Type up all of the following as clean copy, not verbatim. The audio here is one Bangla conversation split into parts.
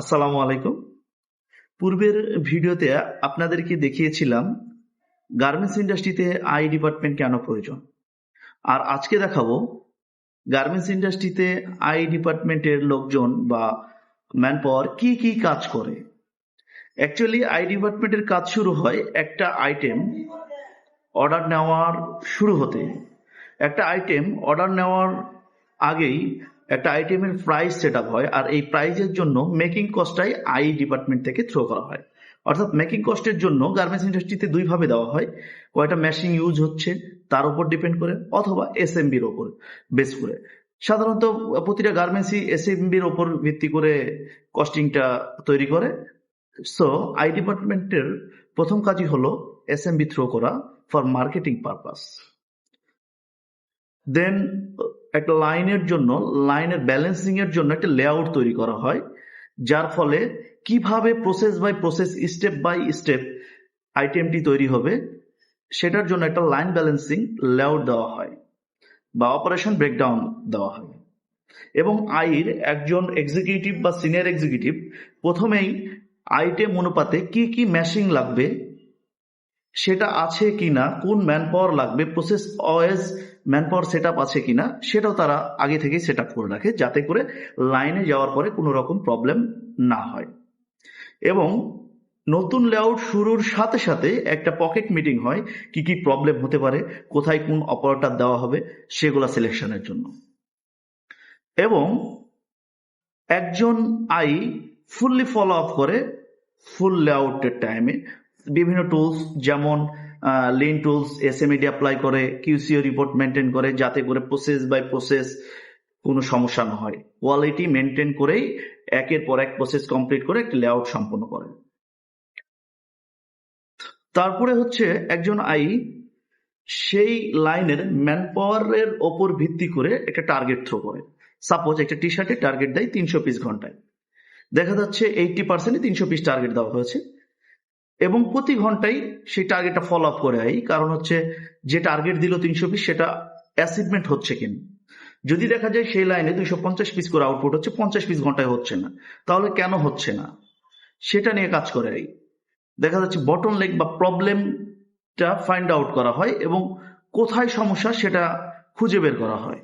আসসালামু আলাইকুম। পূর্বের ভিডিওতে আপনাদেরকে দেখিয়েছিলাম গার্মেন্টস ইন্ডাস্ট্রিতে আই ডিপার্টমেন্ট কেন প্রয়োজন। আর আজকে দেখাবো গার্মেন্টস ইন্ডাস্ট্রিতে আই ডিপার্টমেন্টের লোকজন বা ম্যান পাওয়ার কি কি কাজ করে। অ্যাকচুয়ালি আই ডিপার্টমেন্টের কাজ শুরু হয় একটা আইটেম অর্ডার নেওয়ার শুরু হতে। একটা আইটেম অর্ডার নেওয়ার আগেই একটা আইটেমের প্রাইস সেট আপ হয়, আর এই প্রাইজের জন্য মেকিং কস্টটাই আই ডিপার্টমেন্ট থেকে থ্রো করা হয়। অর্থাৎ মেকিং কস্টের জন্য গার্মেন্টস ইন্ডাস্ট্রিতে দুইভাবে দেওয়া হয়, কয়টা মেশিন ইউজ হচ্ছে তার উপর ডিপেন্ড করে, অথবা এসএমবির ওপর বেস করে। সাধারণত প্রতিটা গার্মেন্টসই এসএমবির ওপর ভিত্তি করে কস্টিংটা তৈরি করে। সো আই ডিপার্টমেন্টের প্রথম কাজই হলো এসএমবি থ্রো করা ফর মার্কেটিং পারপাস। দেন একটা লাইনের ব্যালেন্সিং এর জন্য একটা লেআউট তৈরি করা হয়, যার ফলে কিভাবে process by process, step by step আইটেমটি তৈরি হবে সেটার জন্য একটা লাইন ব্যালেন্সিং লেআউট দেওয়া হয় বা অপারেশন ব্রেকডাউন দেওয়া হয়। এবং আইর একজন এক্সিকিউটিভ বা সিনিয়র এক্সিকিউটিভ প্রথমেই আইটেম অনুপাতে কি কি মেশিন লাগবে, সেটা আছে কিনা, কোন ম্যান পাওয়ার লাগবে, process wise man power set up আছে কিনা, সেটাও তারা আগে থেকেই সেট আপ করে রাখে, যাতে করে লাইনে যাওয়ার পরে কোনো রকম প্রবলেম না হয়। এবং নতুন লেআউট শুরুর সাথে সাথে একটা পকেট মিটিং হয়, কি কি প্রবলেম হতে পারে, কোথায় কোন অপারেটর দেওয়া হবে সেগুলা সিলেকশনের জন্য। এবং একজন আই ফুললি ফলো আপ করে ফুল লেআউটের টাইমে বিভিন্ন টুলস, যেমন লিন টুলস, এসএমএডি অ্যাপ্লাই করে, কিউসিও রিপোর্ট মেনটেন করে, যাতে করে প্রসেস বাই প্রসেস কোনো সমস্যা না হয়। কোয়ালিটি মেনটেন করেই একের পর এক প্রসেস কমপ্লিট করে একটা লেআউট সম্পন্ন করে। তারপরে হচ্ছে একজন আই সেই লাইনের ম্যান পাওয়ারের ওপর ভিত্তি করে একটা টার্গেট থ্রো করে। সাপোজ একটা টি শার্টে টার্গেট দেয় 300 পিস ঘন্টায়, দেখা যাচ্ছে 80% 300 পিস টার্গেট দেওয়া হয়েছে, এবং প্রতি ঘন্টায় সেই টার্গেটটা ফলো আপ করে আই। কারণ হচ্ছে যে টার্গেট দিল 300 পিস, সেটা অ্যাচিভমেন্ট হচ্ছে কিনা। যদি দেখা যায় সেই লাইনে 250 পিস করে আউটপুট হচ্ছে, 50 পিস ঘন্টায় হচ্ছে না, তাহলে কেন হচ্ছে না সেটা নিয়ে কাজ করে আই। দেখা যাচ্ছে বটন লেগ বা প্রবলেমটা ফাইন্ড আউট করা হয় এবং কোথায় সমস্যা সেটা খুঁজে বের করা হয়।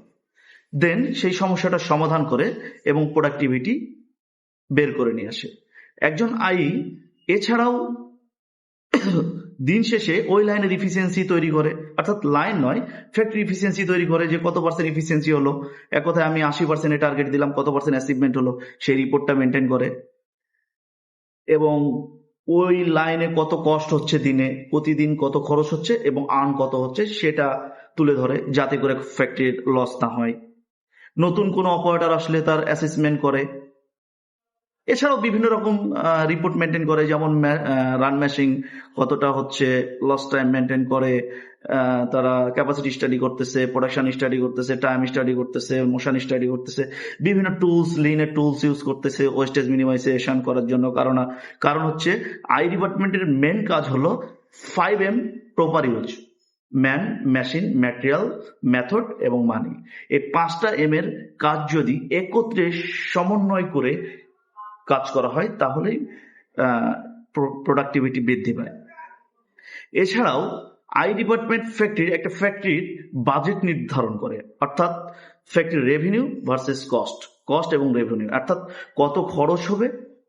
দেন সেই সমস্যাটা সমাধান করে এবং প্রোডাক্টিভিটি বের করে নিয়ে আসে একজন আই। এছাড়াও দিন শেষে ওই লাইনের ইফিসিয়েন্সি তৈরি করে, অর্থাৎ লাইন নয়, ফ্যাক্টরি ইফিসিয়েন্সি তৈরি করে, যে কত পার্সেন্ট ইফিসিয়েন্সি হলো, এক কথায় আমি 80% টার্গেট দিলাম, কত পার্সেন্ট অ্যাচিভমেন্ট হলো সেই রিপোর্টটা মেনটেন করে। এবং ওই লাইনে কত কস্ট হচ্ছে দিনে, প্রতিদিন কত খরচ হচ্ছে এবং আর্ন কত হচ্ছে সেটা তুলে ধরে, যাতে করে ফ্যাক্টরির লস না হয়। নতুন কোনো অপারেটর আসলে তার অ্যাসেসমেন্ট করে। এছাড়াও বিভিন্ন রকম রিপোর্ট মেনটেন করে, যেমন রান ম্যাশিং কতটা হচ্ছে, লস টাইম মেনটেন করে, তারা ক্যাপাসিটি স্টাডি করতেছে, প্রোডাকশন স্টাডি করতেছে, টাইম স্টাডি করতেছে, মোশন স্টাডি করতেছে, বিভিন্ন টুলস, লিনের টুলস ইউজ করতেছে ওয়েস্টেজ মিনিমাইজেশন করার জন্য। কারণ হচ্ছে আই ডিপার্টমেন্টের মেন কাজ হলো 5M proper use: man, machine, material, method এবং মানি। এই 5টা M এর কাজ যদি একত্রে সমন্বয় করে কাজ করা হয়, তাহলেই প্রোডাক্টিভিটি বৃদ্ধি পায়। এছাড়াও আই ডিপার্টমেন্ট ফ্যাক্টরির বাজেট নির্ধারণ করে, অর্থাৎ ফ্যাক্টরি রেভিনিউ ভার্সেস কস্ট এবং রেভিনিউ, অর্থাৎ কত খরচ হবে,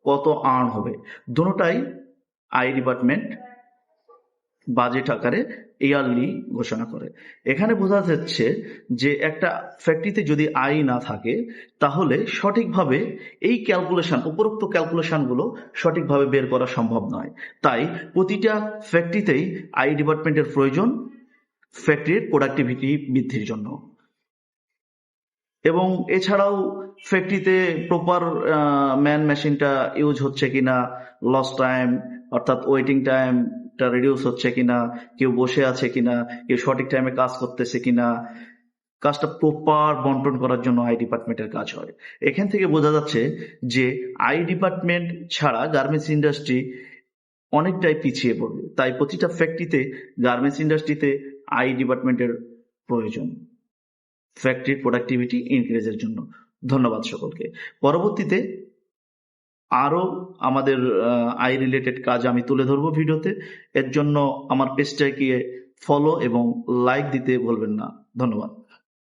কত আর্ন হবে, দুটোটাই আই ডিপার্টমেন্ট বাজেট আকারে ইয়ারলি ঘোষণা করে। এখানে বোঝা যাচ্ছে যে একটা ফ্যাক্টরিতে যদি আয় না থাকে, তাহলে সঠিকভাবে এই উপরোক্ত ক্যালকুলেশনগুলো সঠিকভাবে বের করা সম্ভব নয়। তাই প্রতিটা ফ্যাক্টরিতেই আই ডিপার্টমেন্টের প্রয়োজন ফ্যাক্টরির প্রোডাক্টিভিটি বৃদ্ধির জন্য। এবং এছাড়াও ফ্যাক্টরিতে প্রপার ম্যান মেশিনটা ইউজ হচ্ছে কিনা, লস টাইম অর্থাৎ ওয়েটিং টাইমটা রিডিউস হচ্ছে কিনা, কেউ বসে আছে কিনা, কেউ সঠিক টাইমে কাজ করতেছে কিনা, কাজটা প্রপার বন্টন করার জন্য আই ডিপার্টমেন্টের কাজ হয়। এখান থেকে বোঝা যাচ্ছে যে আই ডিপার্টমেন্ট ছাড়া গার্মেন্টস ইন্ডাস্ট্রি অনেকটাই পিছিয়ে পড়বে। তাই প্রতিটা ফ্যাক্টরিতে, গার্মেন্টস ইন্ডাস্ট্রিতে আই ডিপার্টমেন্টের প্রয়োজন ফ্যাক্টরির প্রোডাক্টিভিটি ইনক্রিজের জন্য। ধন্যবাদ সকলকে। পরবর্তীতে আরো আমাদের আই রিলেটেড কাজ আমি তুলে ধরবো ভিডিওতে। এর জন্য আমার পেজটাকে ফলো এবং লাইক দিতে ভুলবেন না। ধন্যবাদ।